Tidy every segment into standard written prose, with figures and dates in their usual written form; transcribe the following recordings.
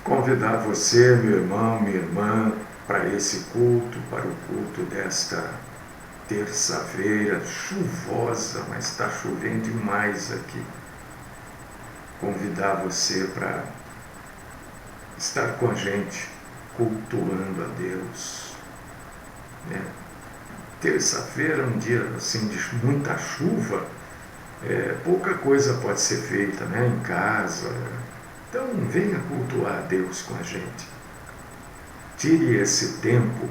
Convidar você, meu irmão, minha irmã, para esse culto, para o culto desta terça-feira chuvosa, mas está chovendo demais aqui. Convidar você para estar com a gente, cultuando a Deus. Né? Terça-feira, um dia assim de muita chuva, pouca coisa pode ser feita, né? Em casa. Então venha cultuar a Deus com a gente. Tire esse tempo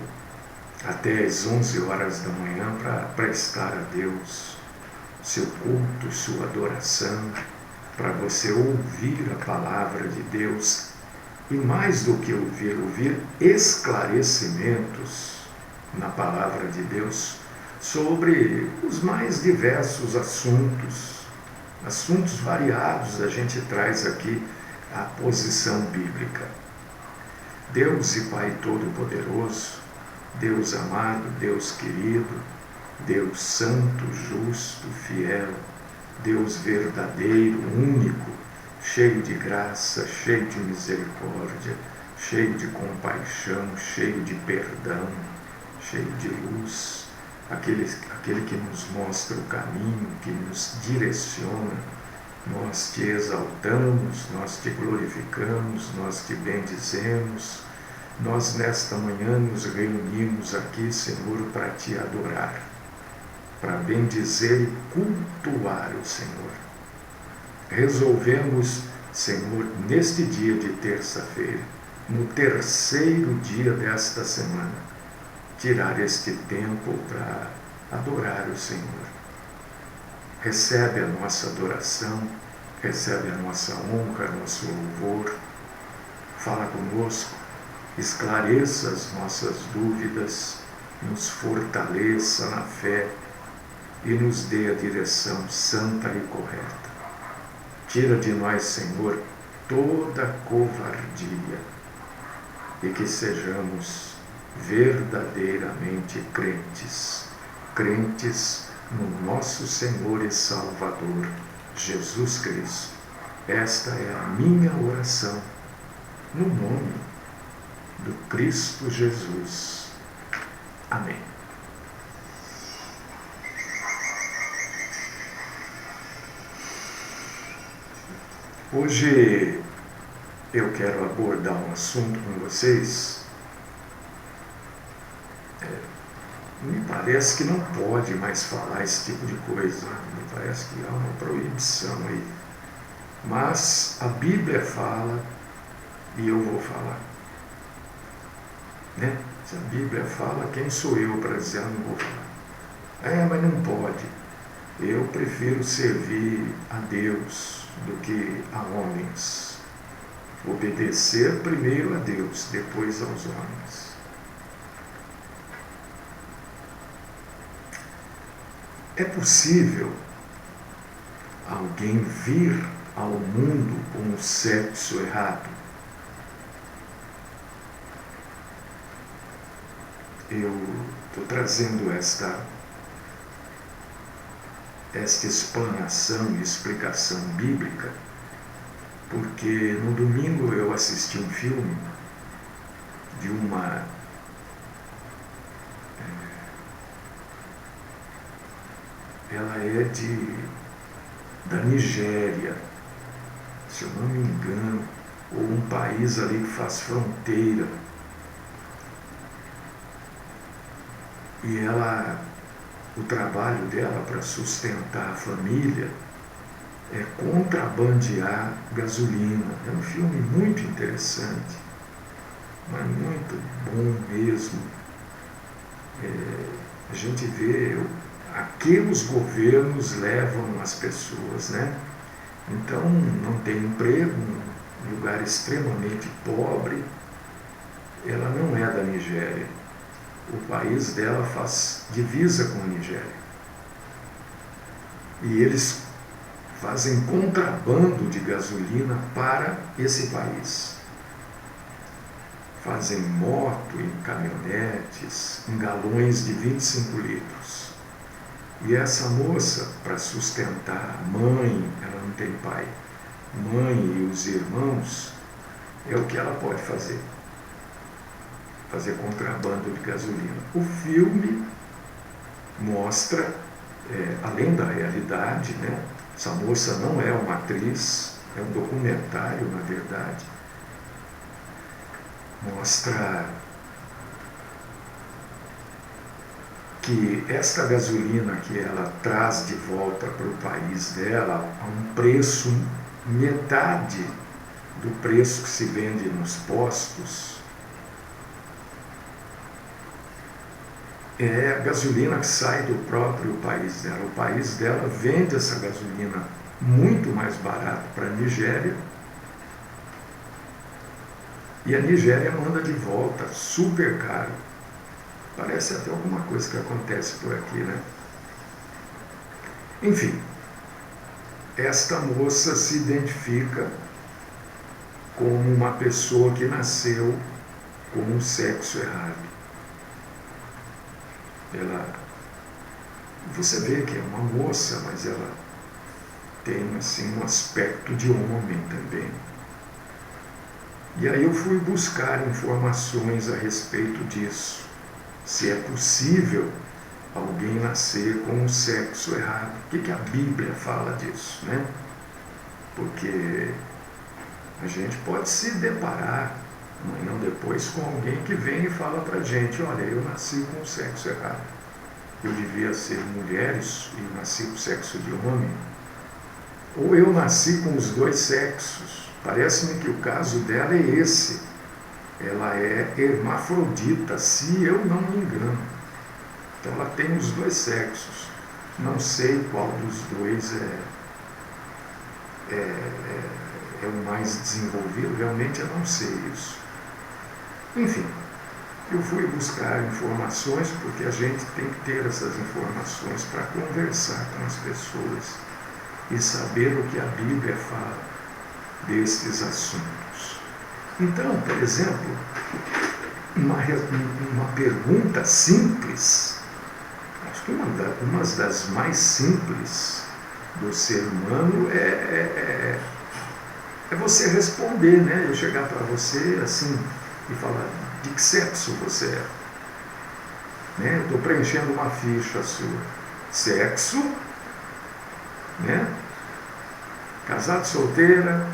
até as 11 horas da manhã para prestar a Deus seu culto, sua adoração, para você ouvir a palavra de Deus e, mais do que ouvir esclarecimentos na palavra de Deus sobre os mais diversos assuntos variados. A gente traz aqui a posição bíblica. Deus e Pai Todo-Poderoso, Deus amado, Deus querido, Deus santo, justo, fiel, Deus verdadeiro, único, cheio de graça, cheio de misericórdia, cheio de compaixão, cheio de perdão, cheio de luz, aquele que nos mostra o caminho, que nos direciona. Nós te exaltamos, nós te glorificamos, nós te bendizemos. Nós nesta manhã nos reunimos aqui, Senhor, para te adorar, para bendizer e cultuar o Senhor. Resolvemos, Senhor, neste dia de terça-feira, no terceiro dia desta semana, tirar este tempo para adorar o Senhor. Recebe a nossa adoração, recebe a nossa honra, nosso louvor. Fala conosco, esclareça as nossas dúvidas, nos fortaleça na fé e nos dê a direção santa e correta. Tira de nós, Senhor, toda covardia e que sejamos verdadeiramente crentes no nosso Senhor e Salvador, Jesus Cristo. Esta é a minha oração, no nome do Cristo Jesus. Amém. Hoje eu quero abordar um assunto com vocês. Me parece que não pode mais falar esse tipo de coisa, me parece que há uma proibição aí. Mas a Bíblia fala e eu vou falar. Né? Se a Bíblia fala, quem sou eu para dizer eu não vou falar? Mas não pode. Eu prefiro servir a Deus do que a homens. Obedecer primeiro a Deus, depois aos homens. É possível alguém vir ao mundo com o sexo errado? Eu estou trazendo esta explanação e explicação bíblica porque no domingo eu assisti um filme de uma ela é da Nigéria, se eu não me engano, ou um país ali que faz fronteira. E o trabalho dela para sustentar a família é contrabandear gasolina. É um filme muito interessante, mas muito bom mesmo. A gente vê a que os governos levam as pessoas, né? Então, não tem emprego, um lugar extremamente pobre. Ela não é da Nigéria. O país dela faz divisa com a Nigéria. E eles fazem contrabando de gasolina para esse país. Fazem moto em caminhonetes, em galões de 25 litros. E essa moça, para sustentar a mãe, ela não tem pai, mãe e os irmãos, É o que ela pode fazer. Fazer contrabando de gasolina. O filme mostra, além da realidade, né? Essa moça não é uma atriz, é um documentário, na verdade. Mostra que esta gasolina que ela traz de volta para o país dela a um preço metade do preço que se vende nos postos, é a gasolina que sai do próprio país dela. O país dela vende essa gasolina muito mais barato para a Nigéria, e a Nigéria manda de volta super caro. Parece até alguma coisa que acontece por aqui, né? Enfim, esta moça se identifica como uma pessoa que nasceu com um sexo errado. Você vê que é uma moça, mas ela tem assim um aspecto de homem também. E aí eu fui buscar informações a respeito disso. Se é possível alguém nascer com o sexo errado. O que a Bíblia fala disso, né? Porque a gente pode se deparar amanhã ou depois com alguém que vem e fala pra gente: olha, eu nasci com o sexo errado. Eu devia ser mulher e nasci com o sexo de homem. Ou eu nasci com os dois sexos. Parece-me que o caso dela é esse. Ela é hermafrodita, se eu não me engano. Então ela tem os dois sexos. Não sei qual dos dois é o mais desenvolvido, realmente eu não sei isso. Enfim, eu fui buscar informações, porque a gente tem que ter essas informações para conversar com as pessoas e saber o que a Bíblia fala destes assuntos. Então, por exemplo, uma pergunta simples, acho que uma das mais simples do ser humano é você responder, né? Eu chegar para você assim e falar: de que sexo você é? Né? Eu estou preenchendo uma ficha sua. Sexo, né? Casado, solteira,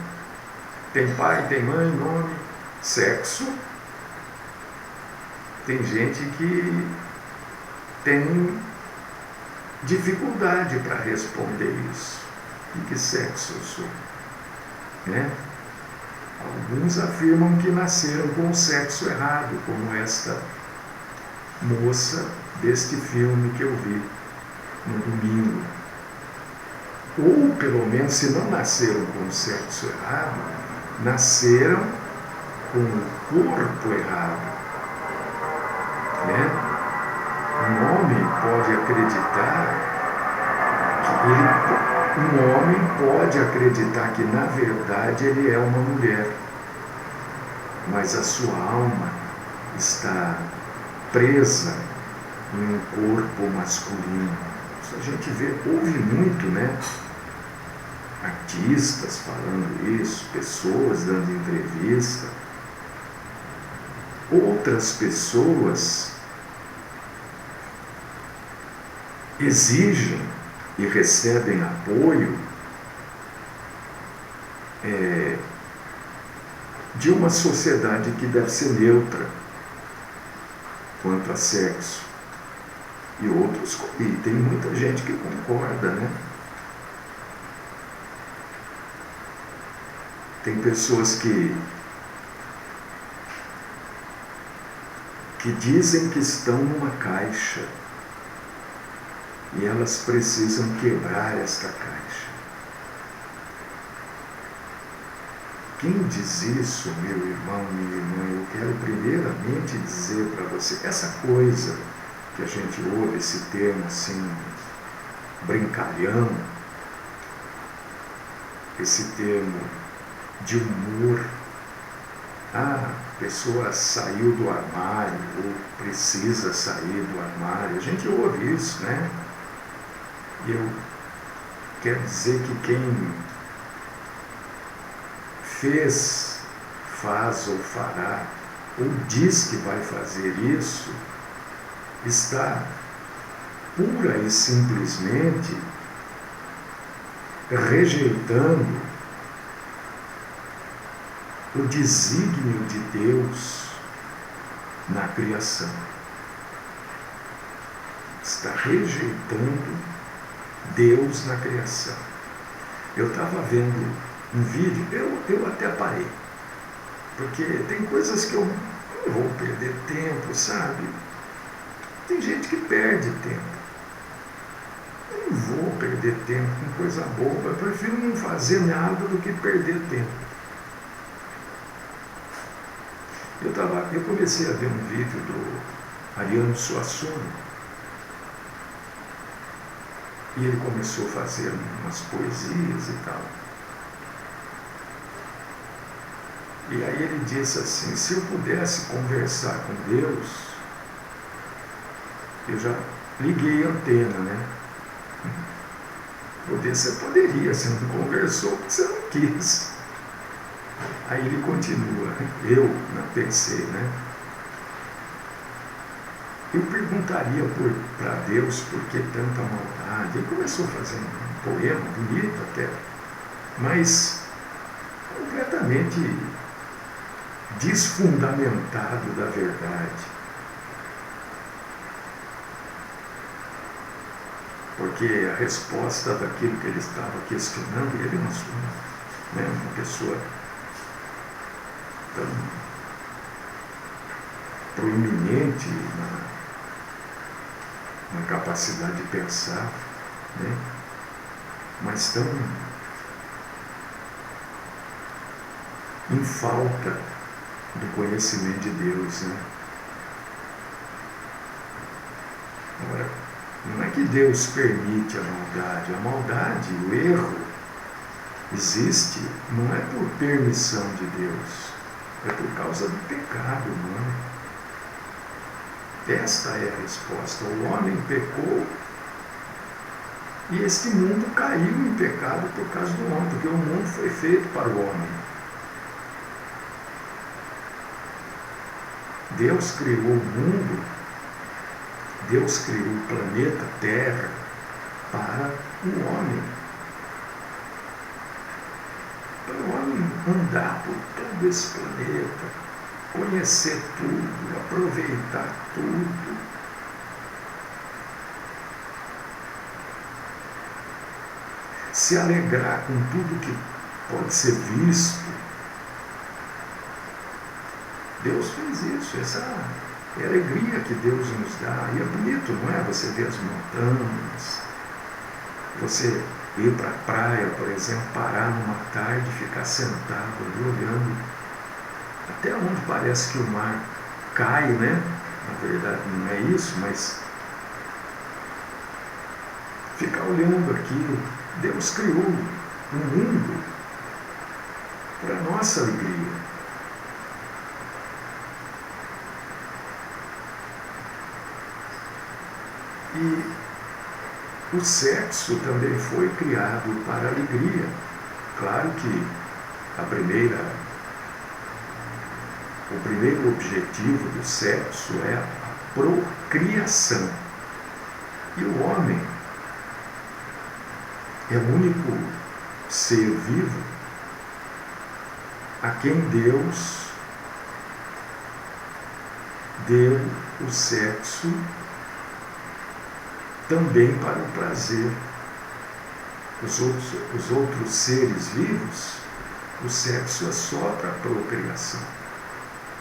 tem pai, tem mãe, nome, sexo. Tem gente que tem dificuldade para responder isso. De que sexo eu sou? Né? Alguns afirmam que nasceram com o sexo errado, como esta moça deste filme que eu vi no domingo. Ou, pelo menos, se não nasceram com o sexo errado, nasceram com o corpo errado. Né? Um homem pode acreditar que na verdade ele é uma mulher, mas a sua alma está presa em um corpo masculino. Isso a gente ouve muito, né? Artistas falando isso, pessoas dando entrevista. Outras pessoas exigem e recebem apoio de uma sociedade que deve ser neutra quanto a sexo. E tem muita gente que concorda, né? Tem pessoas que dizem que estão numa caixa e elas precisam quebrar esta caixa. Quem diz isso, meu irmão, minha irmã, eu quero primeiramente dizer para você, essa coisa que a gente ouve, esse termo assim, brincalhão, esse termo de humor, a pessoa saiu do armário ou precisa sair do armário, a gente ouve isso, né? E eu quero dizer que quem fez faz ou fará, ou diz que vai fazer isso, está pura e simplesmente rejeitando o desígnio de Deus na criação. Está rejeitando Deus na criação. Eu estava vendo um vídeo, eu até parei, porque tem coisas que eu não vou perder tempo, sabe? Tem gente que perde tempo. Eu não vou perder tempo com coisa boba, eu prefiro não fazer nada do que perder tempo. Eu comecei a ver um vídeo do Ariano Suassuna, e ele começou a fazer umas poesias e tal. E aí ele disse assim, se eu pudesse conversar com Deus, eu já liguei a antena, né? Você poderia, você não conversou porque você não quis. Aí ele continua, eu não pensei, né? Eu perguntaria para Deus por que tanta maldade. Ele começou a fazer um poema bonito até, mas completamente desfundamentado da verdade. Porque a resposta daquilo que ele estava questionando, ele não assume, né? Uma pessoa tão proeminente na capacidade de pensar, né? Mas tão em falta do conhecimento de Deus, né? Agora, não é que Deus permite a maldade, o erro existe, não é por permissão de Deus, é por causa do pecado humano. Esta é a resposta. O homem pecou e este mundo caiu em pecado por causa do homem, porque o mundo foi feito para o homem. Deus criou o mundo, Deus criou o planeta Terra para o homem. Para o homem andar por todo esse planeta, conhecer tudo, aproveitar tudo. Se alegrar com tudo que pode ser visto. Deus fez isso, essa é a alegria que Deus nos dá. E é bonito, não é? Você ver as montanhas, você ir para a praia, por exemplo, parar numa tarde e ficar sentado ali olhando até onde parece que o mar cai, né? Na verdade não é isso, mas ficar olhando aquilo. Deus criou um mundo para nossa alegria. E o sexo também foi criado para a alegria. Claro que o primeiro objetivo do sexo é a procriação. E o homem é o único ser vivo a quem Deus deu o sexo também para o prazer. Os outros seres vivos, o sexo é só para a procriação.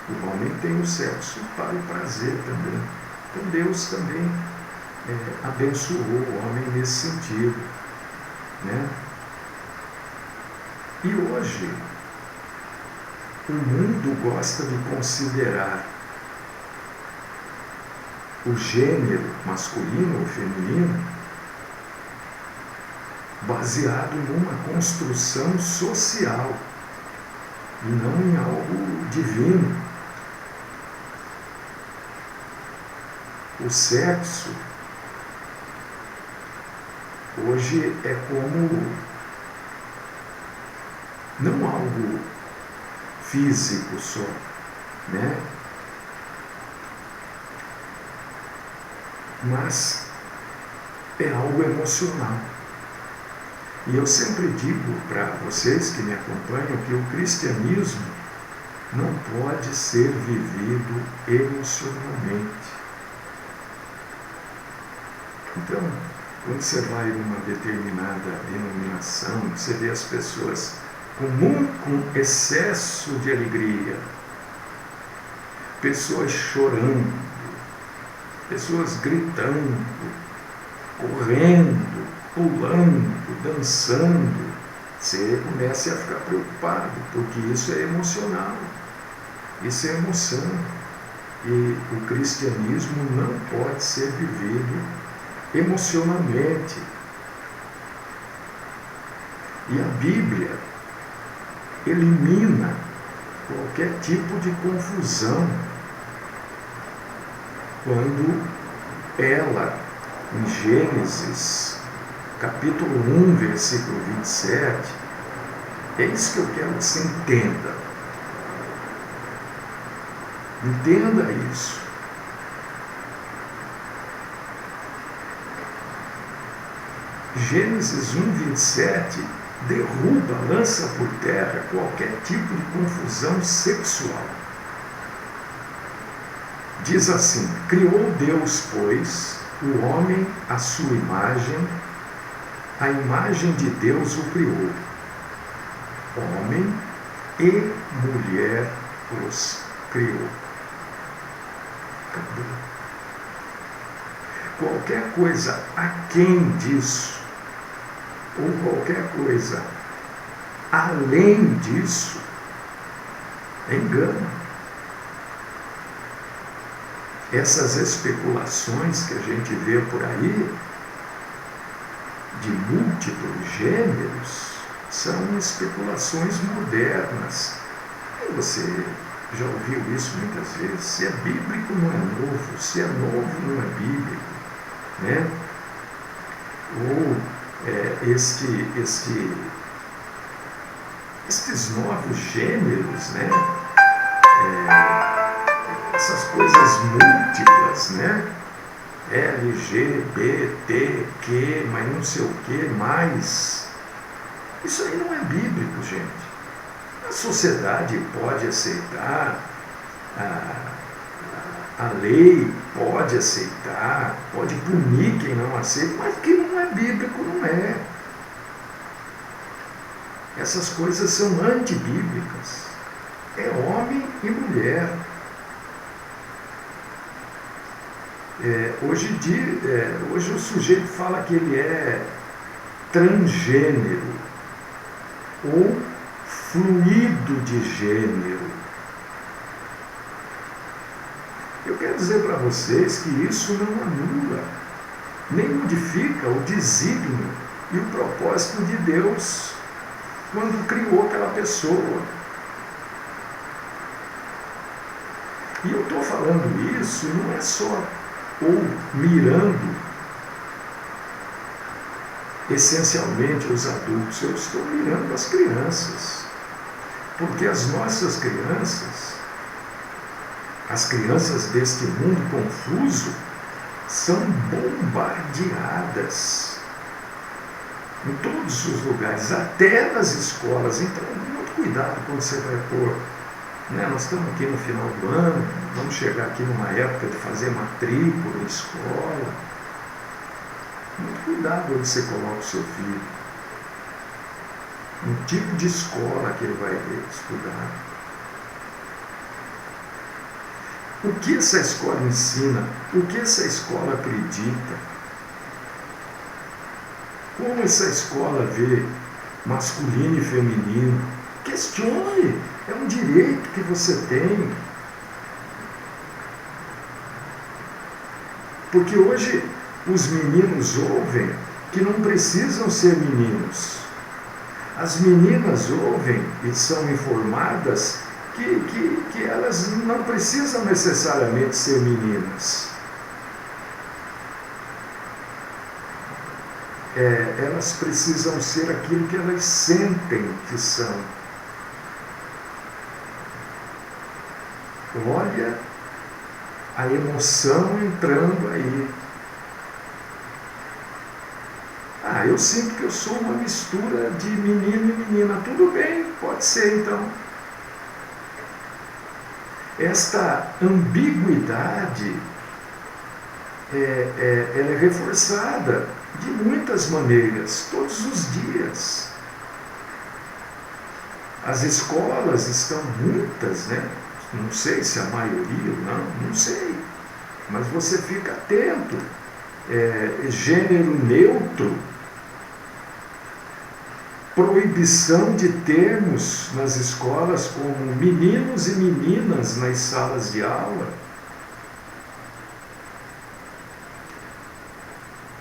O homem tem o sexo para o prazer também. Então Deus também abençoou o homem nesse sentido, né? E hoje o mundo gosta de considerar o gênero masculino ou feminino baseado numa construção social e não em algo divino. O sexo hoje é como não algo físico só, né? Mas é algo emocional. E eu sempre digo para vocês que me acompanham que o cristianismo não pode ser vivido emocionalmente. Então, quando você vai numa determinada denominação, você vê as pessoas com excesso de alegria, pessoas chorando, pessoas gritando, correndo, pulando, dançando, você começa a ficar preocupado, porque isso é emocional, isso é emoção. E o cristianismo não pode ser vivido emocionalmente. E a Bíblia elimina qualquer tipo de confusão quando ela, em Gênesis, capítulo 1, versículo 27, é isso que eu quero que você entenda. Entenda isso. Gênesis 1, 27 derruba, lança por terra qualquer tipo de confusão sexual. Diz assim: criou Deus, pois, o homem à sua imagem, a imagem de Deus o criou. Homem e mulher os criou. Acabou. Qualquer coisa aquém disso, ou qualquer coisa além disso, é engano. Essas especulações que a gente vê por aí, de múltiplos gêneros, são especulações modernas. E você já ouviu isso muitas vezes. Se é bíblico, não é novo. Se é novo, não é bíblico, né? Ou estes novos gêneros, né? Essas coisas múltiplas, né? LGBT, mas não sei o que mais. Isso aí não é bíblico, gente. A sociedade pode aceitar, a lei pode aceitar, pode punir quem não aceita, mas que não é bíblico, não é. Essas coisas são antibíblicas. É homem e mulher. Hoje o sujeito fala que ele é transgênero ou fluido de gênero. Eu quero dizer para vocês que isso não anula, nem modifica o desígnio e o propósito de Deus quando criou aquela pessoa. E eu estou falando isso não é só ou mirando essencialmente os adultos, eu estou mirando as crianças, porque as nossas crianças, as crianças deste mundo confuso, são bombardeadas em todos os lugares, até nas escolas. Então, muito cuidado quando você vai pôr, né? Nós estamos aqui no final do ano, vamos chegar aqui numa época de fazer matrícula em escola. Muito cuidado onde você coloca o seu filho, um tipo de escola que ele vai estudar. O que essa escola ensina? O que essa escola acredita? Como essa escola vê masculino e feminino? Questione, é um direito que você tem. Porque hoje os meninos ouvem que não precisam ser meninos. As meninas ouvem e são informadas que elas não precisam necessariamente ser meninas. Elas precisam ser aquilo que elas sentem que são. Olha a emoção entrando aí. Eu sinto que eu sou uma mistura de menino e menina. Tudo bem, pode ser então. Esta ambiguidade ela é reforçada de muitas maneiras, todos os dias. As escolas estão muitas, né? Não sei se a maioria ou não sei. Mas você fica atento. Gênero neutro, proibição de termos nas escolas como meninos e meninas nas salas de aula.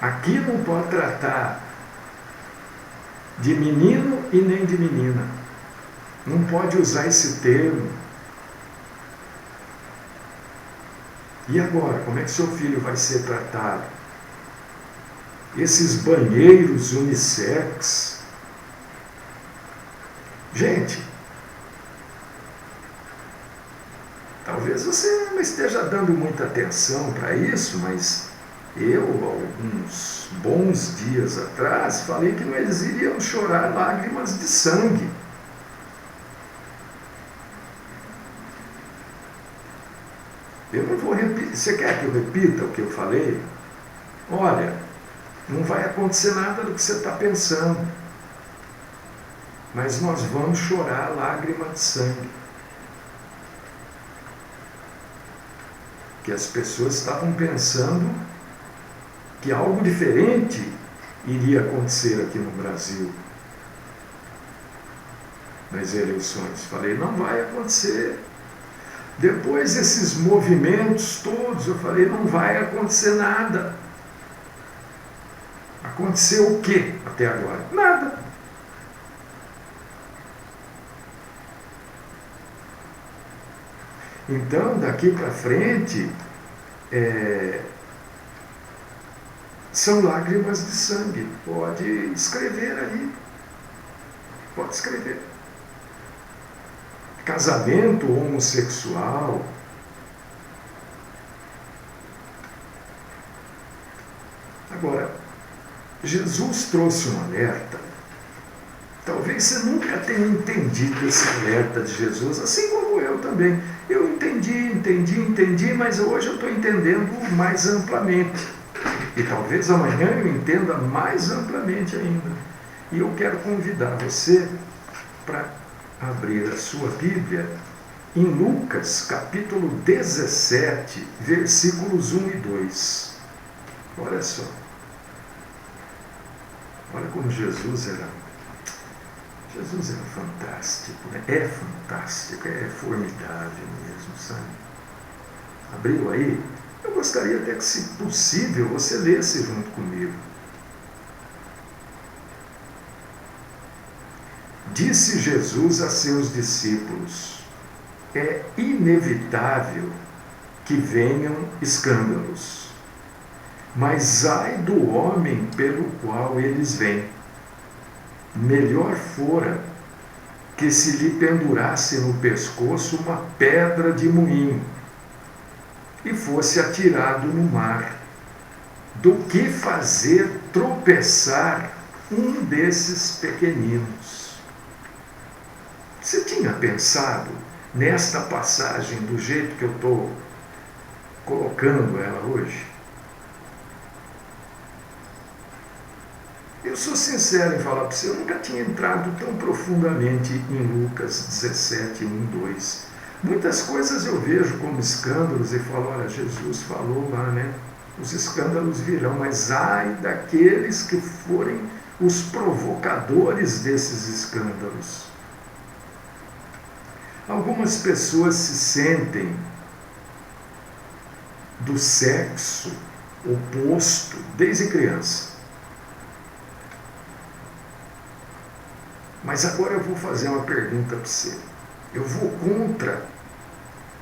Aqui não pode tratar de menino e nem de menina. Não pode usar esse termo. E agora, como é que seu filho vai ser tratado? Esses banheiros unissex. Gente, talvez você não esteja dando muita atenção para isso, mas eu, alguns bons dias atrás, falei que eles iriam chorar lágrimas de sangue. Eu não vou repetir. Você quer que eu repita o que eu falei? Olha, não vai acontecer nada do que você está pensando. Mas nós vamos chorar lágrima de sangue. Que as pessoas estavam pensando que algo diferente iria acontecer aqui no Brasil nas eleições. Falei, não vai acontecer. Depois esses movimentos todos, eu falei, não vai acontecer nada. Aconteceu o quê até agora? Nada. Então, daqui para frente, são lágrimas de sangue. Pode escrever aí. Pode escrever. Casamento homossexual. Agora, Jesus trouxe um alerta. Talvez você nunca tenha entendido esse alerta de Jesus, assim como eu também. Eu entendi, mas hoje eu estou entendendo mais amplamente. E talvez amanhã eu entenda mais amplamente ainda. E eu quero convidar você para abrir a sua Bíblia em Lucas, capítulo 17, versículos 1 e 2. Olha só. Olha como Jesus era fantástico, né? É fantástico, é formidável mesmo, sabe? Abriu aí? Eu gostaria até que, se possível, você lesse junto comigo. Disse Jesus a seus discípulos: é inevitável que venham escândalos, mas ai do homem pelo qual eles vêm. Melhor fora que se lhe pendurasse no pescoço uma pedra de moinho e fosse atirado no mar, do que fazer tropeçar um desses pequeninos. Você tinha pensado nesta passagem do jeito que eu estou colocando ela hoje? Eu sou sincero em falar para você, eu nunca tinha entrado tão profundamente em Lucas 17, 1, 2. Muitas coisas eu vejo como escândalos e falo, olha, Jesus falou lá, né? Os escândalos virão, mas ai daqueles que forem os provocadores desses escândalos. Algumas pessoas se sentem do sexo oposto desde criança. Mas agora eu vou fazer uma pergunta para você. Eu vou contra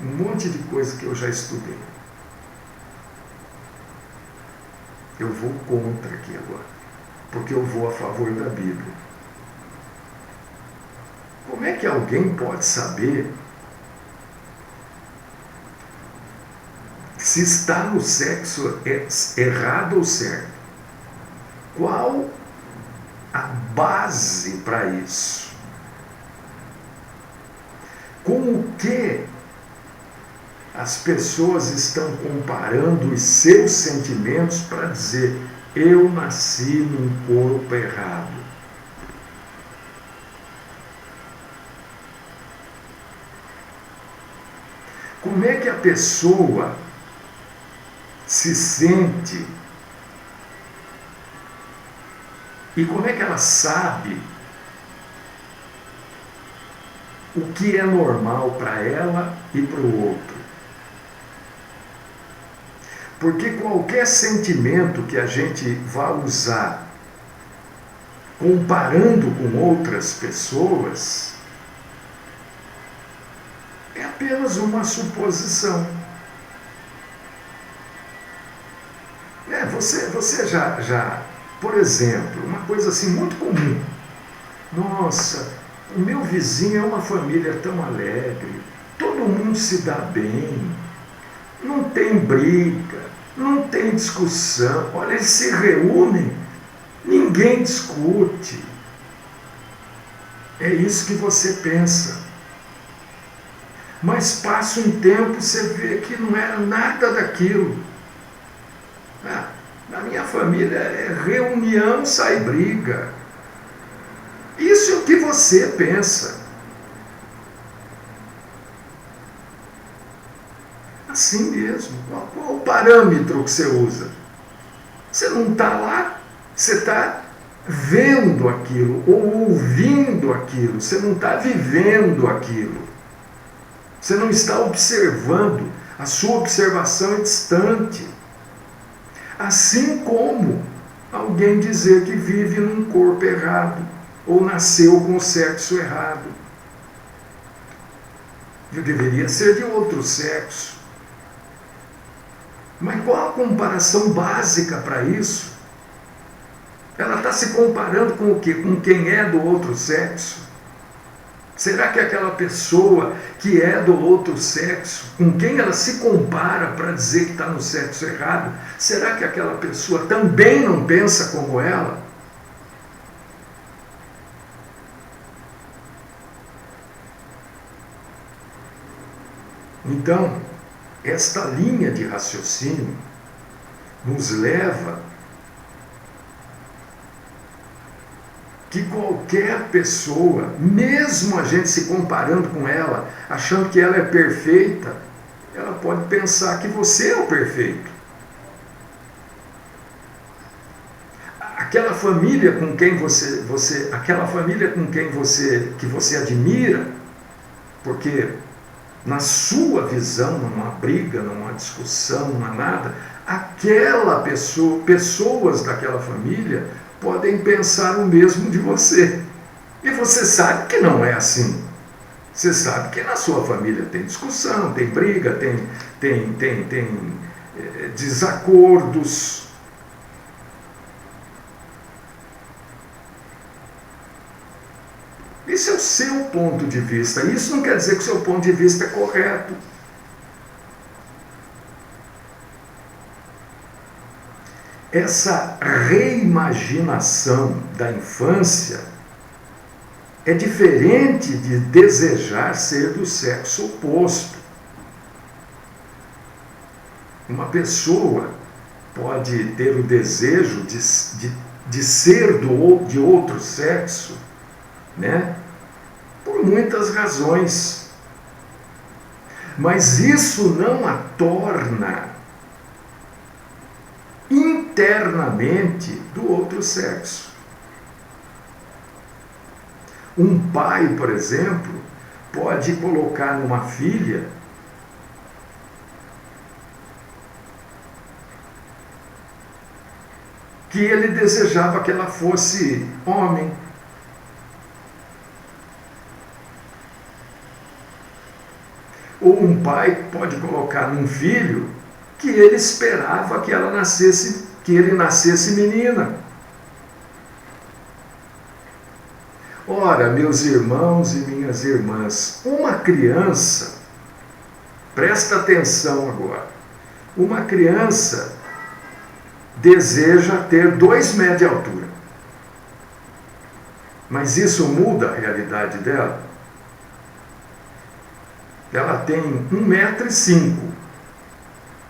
um monte de coisa que eu já estudei. Eu vou contra aqui agora, porque eu vou a favor da Bíblia. Como é que alguém pode saber se está no sexo errado ou certo. Qual a base para isso? Com o que as pessoas estão comparando os seus sentimentos para dizer: eu nasci num corpo errado? Como é que a pessoa se sente e como é que ela sabe o que é normal para ela e para o outro? Porque qualquer sentimento que a gente vá usar comparando com outras pessoas é apenas uma suposição. Você já, por exemplo, uma coisa assim muito comum. Nossa, o meu vizinho é uma família tão alegre, todo mundo se dá bem, não tem briga, não tem discussão. Olha, eles se reúnem, ninguém discute. É isso que você pensa. Mas passa um tempo, você vê que não era nada daquilo. Na minha família é reunião, sai briga. Isso é o que você pensa. Assim mesmo. Qual o parâmetro que você usa? Você não está lá, você está vendo aquilo ou ouvindo aquilo, você não está vivendo aquilo. Você não está observando, a sua observação é distante. Assim como alguém dizer que vive num corpo errado ou nasceu com o sexo errado. Eu deveria ser de outro sexo. Mas qual a comparação básica para isso? Ela está se comparando com o quê? Com quem é do outro sexo? Será que aquela pessoa que é do outro sexo, com quem ela se compara para dizer que está no sexo errado, será que aquela pessoa também não pensa como ela? Então, esta linha de raciocínio nos leva que qualquer pessoa, mesmo a gente se comparando com ela, achando que ela é perfeita, ela pode pensar que você é o perfeito. Aquela família com quem aquela família com quem que você admira, porque na sua visão não há briga, não há discussão, não há nada, pessoas daquela família podem pensar o mesmo de você. E você sabe que não é assim. Você sabe que na sua família tem discussão, tem briga, tem desacordos. Esse é o seu ponto de vista. Isso não quer dizer que o seu ponto de vista é correto. Essa reimaginação da infância é diferente de desejar ser do sexo oposto. Uma pessoa pode ter o desejo de ser de outro sexo, né? Por muitas razões. Mas isso não a torna internamente do outro sexo. Um pai, por exemplo, pode colocar numa filha que ele desejava que ela fosse homem. Ou um pai pode colocar num filho que ele esperava que ele nascesse menina. Ora, meus irmãos e minhas irmãs, uma criança, presta atenção agora, Uma criança deseja ter 2 metros de altura. Mas isso muda a realidade dela? Ela tem 1,5 m,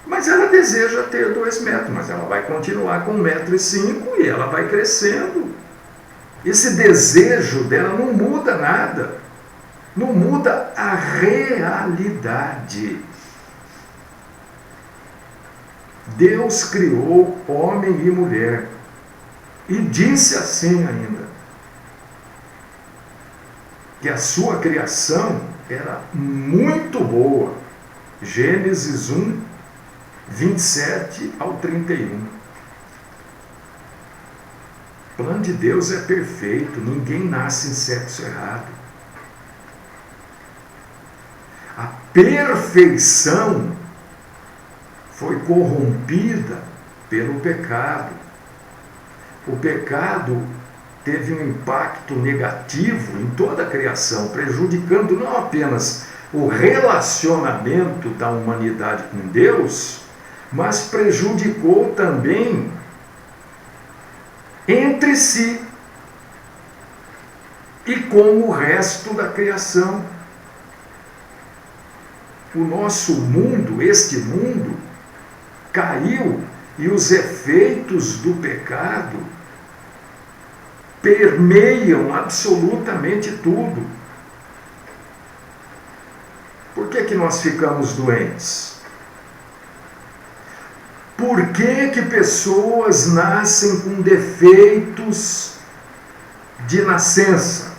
mas ela deseja ter 2 metros, mas ela vai continuar com 1,5 m e ela vai crescendo. Esse desejo dela não muda nada, não muda a realidade. Deus criou homem e mulher e disse assim ainda, que a sua criação era muito boa. Gênesis 1, 27 ao 31. O plano de Deus é perfeito, ninguém nasce em sexo errado. A perfeição foi corrompida pelo pecado. O pecado teve um impacto negativo em toda a criação, prejudicando não apenas o relacionamento da humanidade com Deus, mas prejudicou também entre si e com o resto da criação. O nosso mundo, este mundo, caiu e os efeitos do pecado permeiam absolutamente tudo. Por que nós ficamos doentes? Por que pessoas nascem com defeitos de nascença?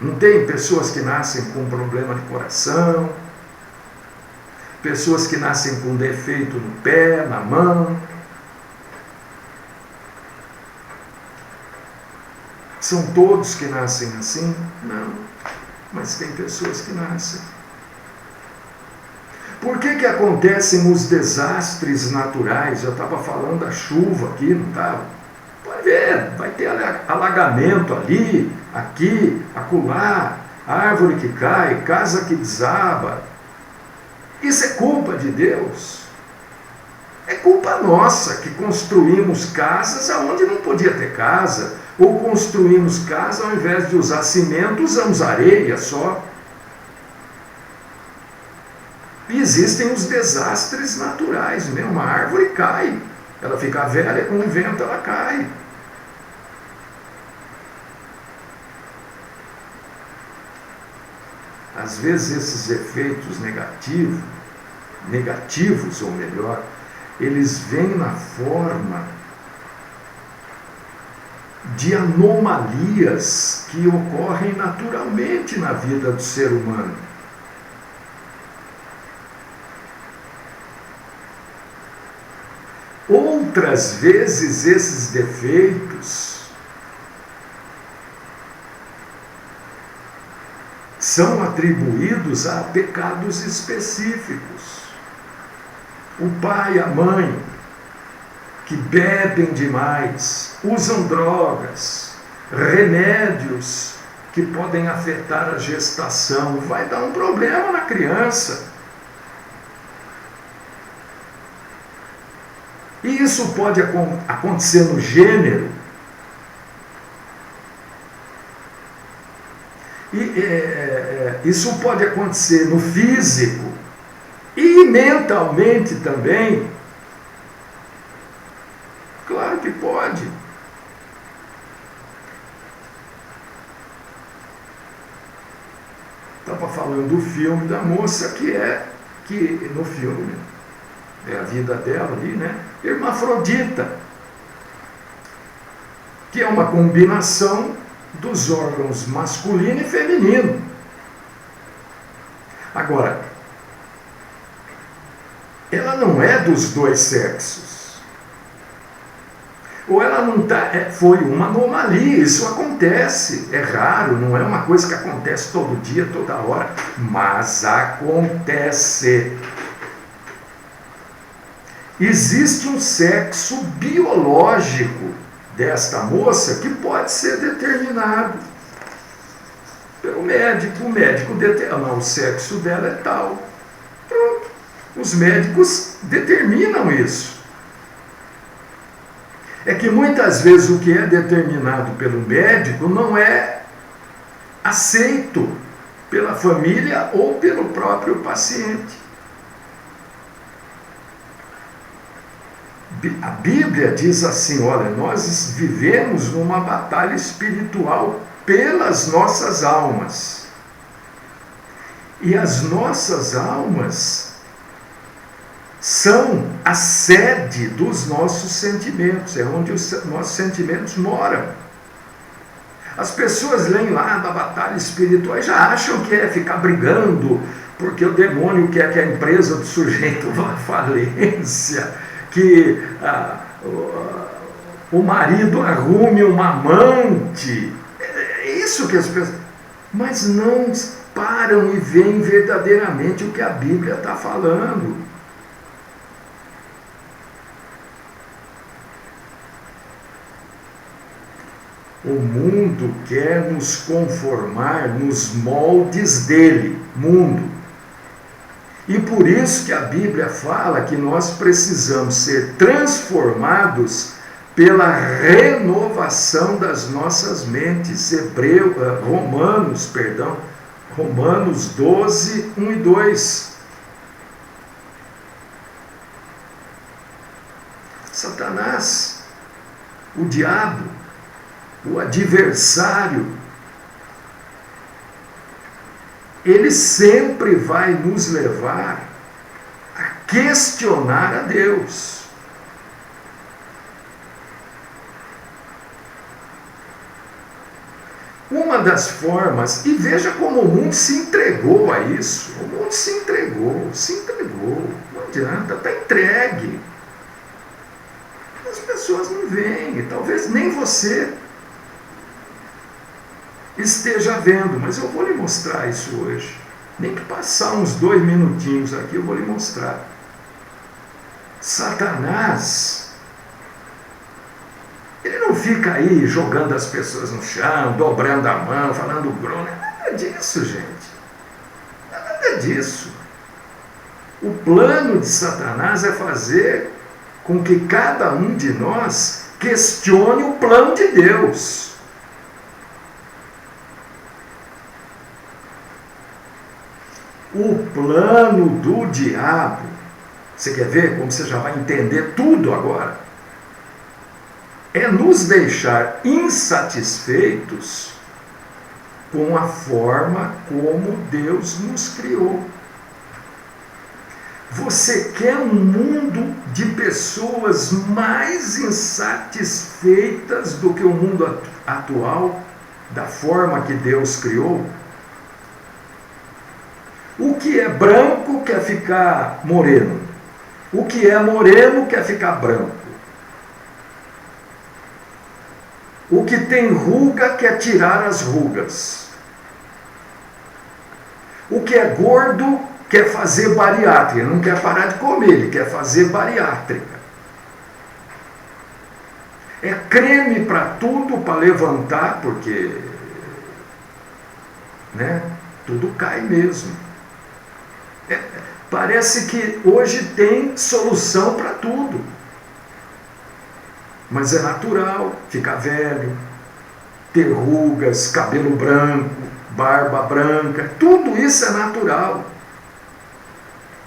Não tem pessoas que nascem com problema de coração, pessoas que nascem com defeito no pé, na mão. São todos que nascem assim? Não, mas tem pessoas que nascem. Por que acontecem os desastres naturais? Eu estava falando da chuva aqui, não estava? Pode ver, vai ter alagamento ali, aqui, acolá, árvore que cai, casa que desaba. Isso é culpa de Deus? É culpa nossa que construímos casas aonde não podia ter casa, ou construímos casa ao invés de usar cimento, usamos areia só. E existem os desastres naturais mesmo. Uma árvore cai, ela fica velha, com o vento ela cai. Às vezes esses efeitos negativos ou melhor, eles vêm na forma de anomalias que ocorrem naturalmente na vida do ser humano. Outras vezes esses defeitos são atribuídos a pecados específicos. O pai e a mãe que bebem demais, usam drogas, remédios que podem afetar a gestação, vai dar um problema na criança. E isso pode acontecer no gênero. Isso pode acontecer no físico e mentalmente também. Claro que pode. Estava falando do filme da moça que no filme é a vida dela ali, né? Hermafrodita, que é uma combinação dos órgãos masculino e feminino. Agora, ela não é dos dois sexos. Ou ela não está, foi uma anomalia, isso acontece, é raro, não é uma coisa que acontece todo dia, toda hora, mas acontece. Existe um sexo biológico desta moça que pode ser determinado. Pelo médico. O médico determina, o sexo dela é tal. Pronto. Os médicos determinam isso. É que muitas vezes o que é determinado pelo médico não é aceito pela família ou pelo próprio paciente. A Bíblia diz assim, olha, nós vivemos numa batalha espiritual pelas nossas almas. E as nossas almas são a sede dos nossos sentimentos, é onde os nossos sentimentos moram. As pessoas leem lá da batalha espiritual e já acham que é ficar brigando, porque o demônio quer que a empresa do sujeito vá à falência, que o marido arrume uma amante. É isso que as pessoas... Mas não param e veem verdadeiramente o que a Bíblia está falando. O mundo quer nos conformar nos moldes dele, mundo. E por isso que a Bíblia fala que nós precisamos ser transformados pela renovação das nossas mentes. Romanos 12, 1 e 2. Satanás, o diabo, o adversário, ele sempre vai nos levar a questionar a Deus. Uma das formas, e veja como o mundo se entregou a isso, o mundo se entregou, não adianta, está entregue. As pessoas não veem, talvez nem você esteja vendo, mas eu vou lhe mostrar isso hoje. Nem que passar uns 2 minutinhos aqui, eu vou lhe mostrar. Satanás, ele não fica aí jogando as pessoas no chão, dobrando a mão, falando grosso. Nada disso, gente. Nada disso. O plano de Satanás é fazer com que cada um de nós questione o plano de Deus. O plano do diabo, você quer ver como você já vai entender tudo agora? É nos deixar insatisfeitos com a forma como Deus nos criou. Você quer um mundo de pessoas mais insatisfeitas do que o mundo atual, da forma que Deus criou? O que é branco quer ficar moreno. O que é moreno quer ficar branco. O que tem ruga quer tirar as rugas. O que é gordo quer fazer bariátrica, não quer parar de comer, ele quer fazer bariátrica. É creme para tudo, para levantar, porque tudo cai mesmo. Parece que hoje tem solução para tudo. Mas é natural ficar velho, ter rugas, cabelo branco, barba branca, tudo isso é natural.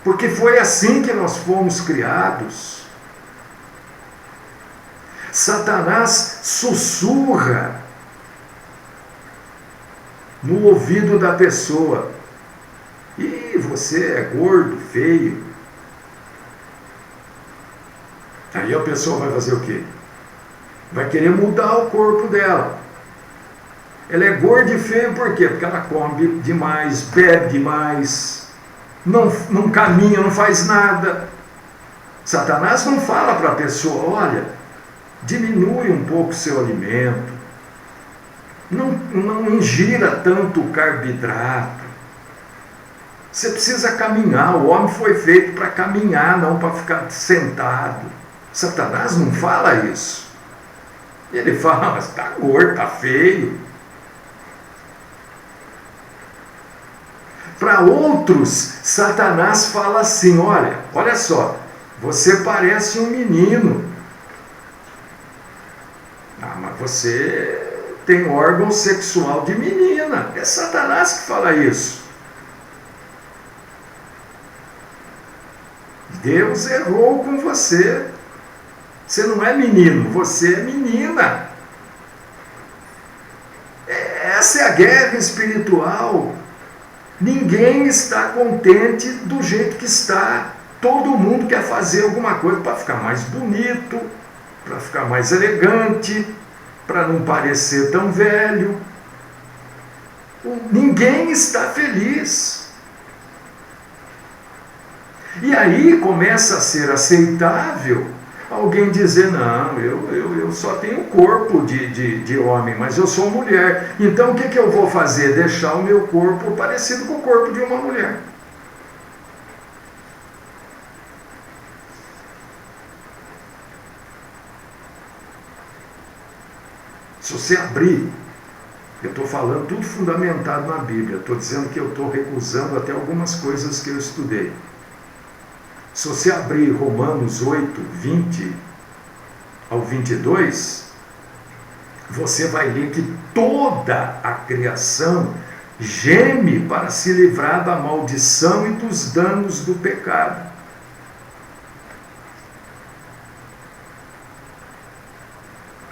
Porque foi assim que nós fomos criados. Satanás sussurra no ouvido da pessoa: "Ih, você é gordo, feio." Aí a pessoa vai fazer o quê? Vai querer mudar o corpo dela. Ela é gorda e feia por quê? Porque ela come demais, bebe demais, não caminha, não faz nada. Satanás não fala para a pessoa: olha, diminui um pouco o seu alimento, não ingira tanto carboidrato, você precisa caminhar, o homem foi feito para caminhar, não para ficar sentado. Satanás não fala isso. Ele fala: mas está gordo, está feio. Para outros, Satanás fala assim: olha só, você parece um menino. Mas você tem órgão sexual de menina. É Satanás que fala isso. Deus errou com você. Você não é menino, você é menina. Essa é a guerra espiritual. Ninguém está contente do jeito que está. Todo mundo quer fazer alguma coisa para ficar mais bonito, para ficar mais elegante, para não parecer tão velho. Ninguém está feliz. E aí começa a ser aceitável alguém dizer: não, eu só tenho corpo de homem, mas eu sou mulher. Então o que eu vou fazer? Deixar o meu corpo parecido com o corpo de uma mulher. Se você abrir, eu estou falando tudo fundamentado na Bíblia, estou dizendo que eu estou recusando até algumas coisas que eu estudei. Se você abrir Romanos 8, 20 ao 22, você vai ler que toda a criação geme para se livrar da maldição e dos danos do pecado.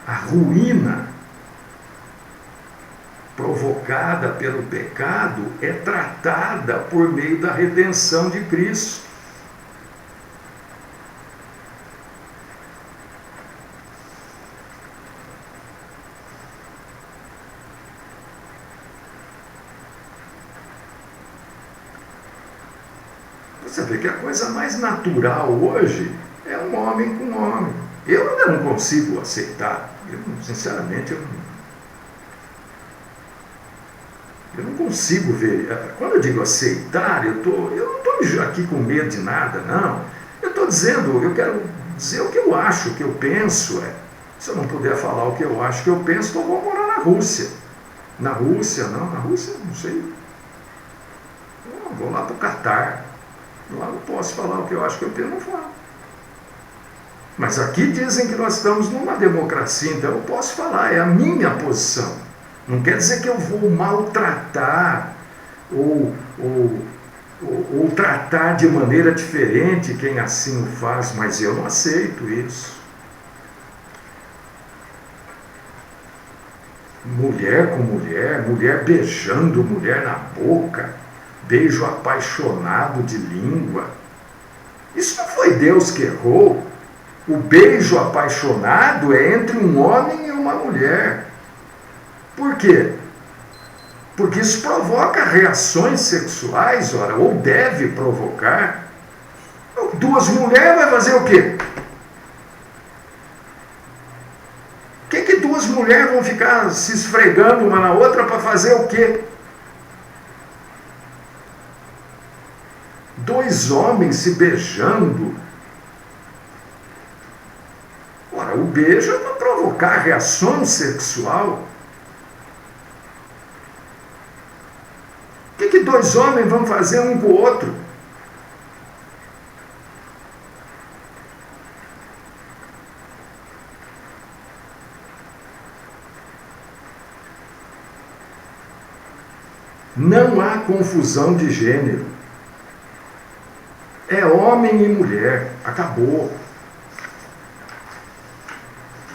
A ruína provocada pelo pecado é tratada por meio da redenção de Cristo. Você vê que a coisa mais natural hoje é um homem com um homem. Eu ainda não consigo aceitar. Sinceramente, eu não consigo ver. Quando eu digo aceitar, eu não estou aqui com medo de nada, não. Eu estou dizendo, eu quero dizer o que eu acho, o que eu penso. Se eu não puder falar o que eu acho, o que eu penso, então eu vou morar na Rússia. Na Rússia, não sei. Eu vou lá para o Catar. Lá eu posso falar o que eu acho que eu penso, não falo. Mas aqui dizem que nós estamos numa democracia, então eu posso falar, é a minha posição. Não quer dizer que eu vou maltratar ou tratar de maneira diferente quem assim o faz, mas eu não aceito isso. Mulher com mulher, mulher beijando mulher na boca, beijo apaixonado de língua. Isso não foi Deus que errou. O beijo apaixonado é entre um homem e uma mulher. Por quê? Porque isso provoca reações sexuais, ou deve provocar. Duas mulheres vai fazer o quê? O que duas mulheres vão ficar se esfregando uma na outra para fazer o quê? Dois homens se beijando. Ora, o beijo é para provocar reação sexual. O que dois homens vão fazer um com o outro? Não há confusão de gênero. É homem e mulher. Acabou.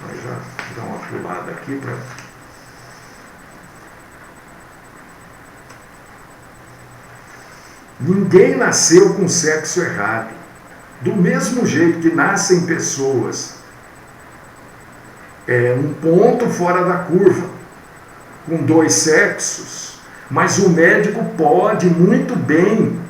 Vou já dar uma pulada aqui para... Ninguém nasceu com sexo errado. Do mesmo jeito que nascem pessoas um ponto fora da curva, com dois sexos, mas o médico pode muito bem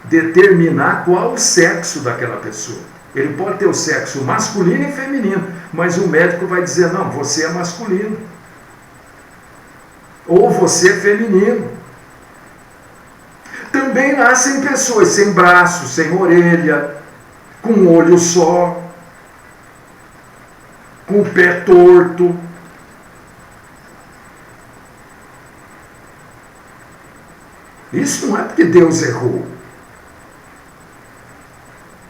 determinar qual o sexo daquela pessoa. Ele pode ter o sexo masculino e feminino, mas o médico vai dizer: não, você é masculino, ou você é feminino. Também nascem pessoas sem braço, sem orelha, com um olho só, com o pé torto. Isso não é porque Deus errou.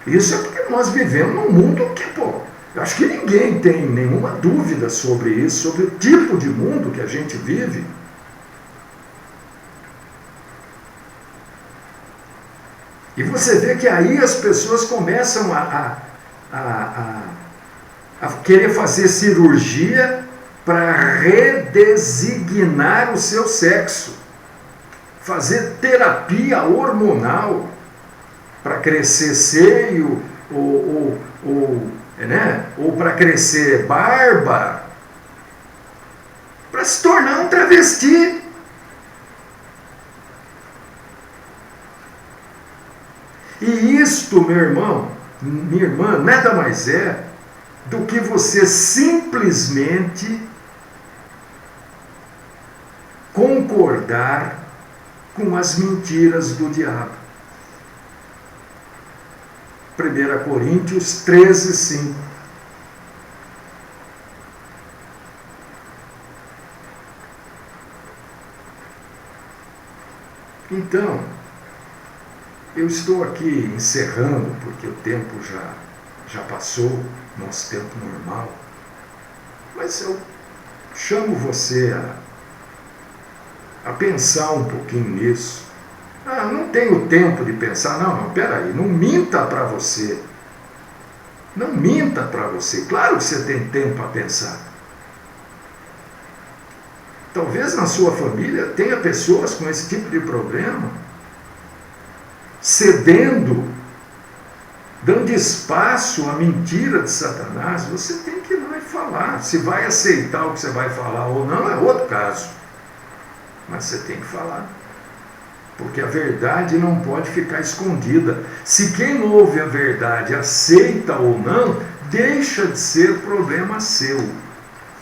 Isso é porque nós vivemos num mundo que, eu acho que ninguém tem nenhuma dúvida sobre isso, sobre o tipo de mundo que a gente vive. E você vê que aí as pessoas começam a querer fazer cirurgia para redesignar o seu sexo, fazer terapia hormonal para crescer seio ou para crescer barba, para se tornar um travesti. E isto, meu irmão, minha irmã, nada mais é do que você simplesmente concordar com as mentiras do diabo. 1 Coríntios 13, 5. Então, eu estou aqui encerrando, porque o tempo já passou, nosso tempo normal, mas eu chamo você a pensar um pouquinho nisso. Não tenho tempo de pensar. Não, peraí, não minta para você. Não minta para você. Claro que você tem tempo para pensar. Talvez na sua família tenha pessoas com esse tipo de problema, cedendo, dando espaço à mentira de Satanás. Você tem que ir lá e falar. Se vai aceitar o que você vai falar ou não, é outro caso. Mas você tem que falar. Porque a verdade não pode ficar escondida. Se quem ouve a verdade aceita ou não, deixa de ser problema seu.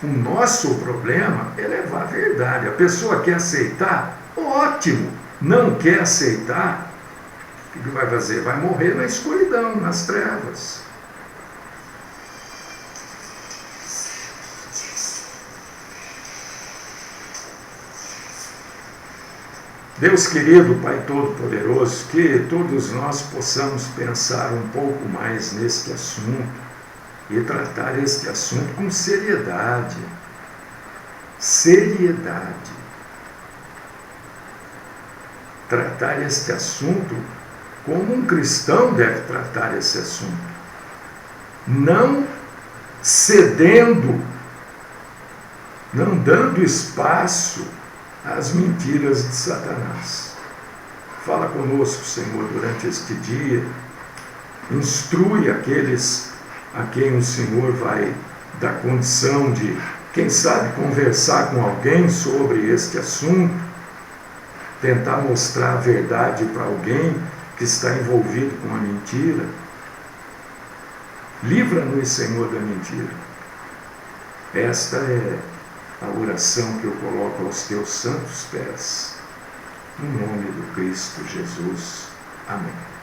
O nosso problema é levar a verdade. A pessoa quer aceitar? Ótimo. Não quer aceitar? O que vai fazer? Vai morrer na escuridão, nas trevas. Deus querido, Pai Todo-Poderoso, que todos nós possamos pensar um pouco mais neste assunto e tratar este assunto com seriedade. Seriedade. Tratar este assunto como um cristão deve tratar esse assunto. Não cedendo, não dando espaço às mentiras de Satanás. Fala conosco, Senhor, durante este dia. Instrui aqueles a quem o Senhor vai dar condição de, quem sabe, conversar com alguém sobre este assunto, tentar mostrar a verdade para alguém que está envolvido com a mentira. Livra-nos, Senhor, da mentira. Esta é a oração que eu coloco aos teus santos pés, no nome do Cristo Jesus. Amém.